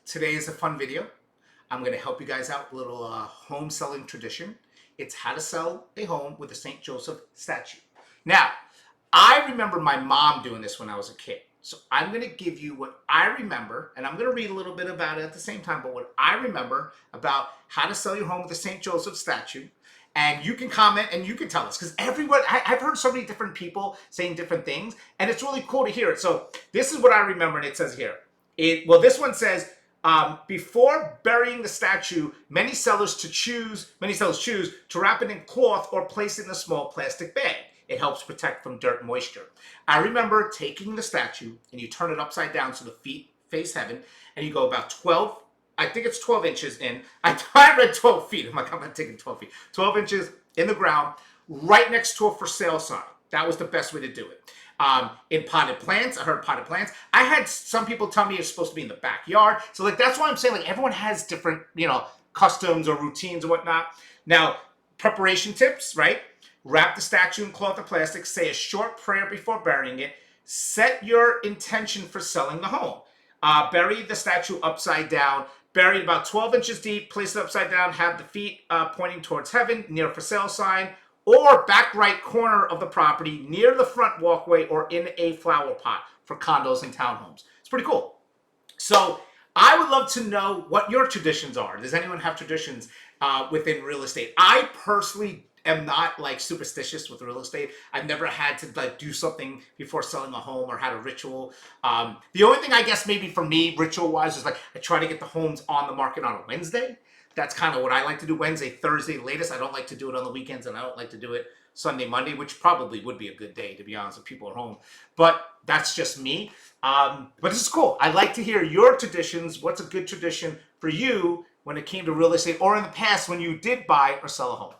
Today is a fun video. I'm going to help you guys out with a little home selling tradition. It's how to sell a home with a St. Joseph statue. Now, I remember my mom doing this when I was a kid. So I'm going to give you what I remember, and I'm going to read a little bit about it at the same time, but what I remember about how to sell your home with a St. Joseph statue. And you can comment and you can tell us, because everyone, I've heard so many different people saying different things, and it's really cool to hear it. So this is what I remember, and it says here. This one says, before burying the statue, many sellers choose to wrap it in cloth or place it in a small plastic bag. It helps protect from dirt and moisture. I remember taking the statue and you turn it upside down so the feet face heaven, and you go about 12, I think it's 12 inches in. I read 12 feet. I'm like, I'm not taking 12 feet. 12 inches in the ground, right next to a for sale sign. That was the best way to do it. In potted plants, I heard potted plants. I had some people tell me it's supposed to be in the backyard. So like, that's why I'm saying, like, everyone has different, customs or routines and whatnot. Now, preparation tips, right? Wrap the statue in cloth or plastic. Say a short prayer before burying it. Set your intention for selling the home. Bury the statue upside down. Bury it about 12 inches deep. Place it upside down. Have the feet pointing towards heaven near a for sale sign, or back right corner of the property near the front walkway, or in a flower pot for condos and townhomes. It's pretty cool. So I would love to know what your traditions are. Does anyone have traditions within real estate? I personally am not like superstitious with real estate. I've never had to like do something before selling a home or had a ritual. The only thing I guess maybe for me ritual wise is like I try to get the homes on the market on a Wednesday. That's kind of what I like to do. Wednesday, Thursday latest. I don't like to do it on the weekends, and I don't like to do it Sunday, Monday, which probably would be a good day, to be honest, if people are home. But that's just me. But this is cool. I'd like to hear your traditions. What's a good tradition for you when it came to real estate, or in the past when you did buy or sell a home?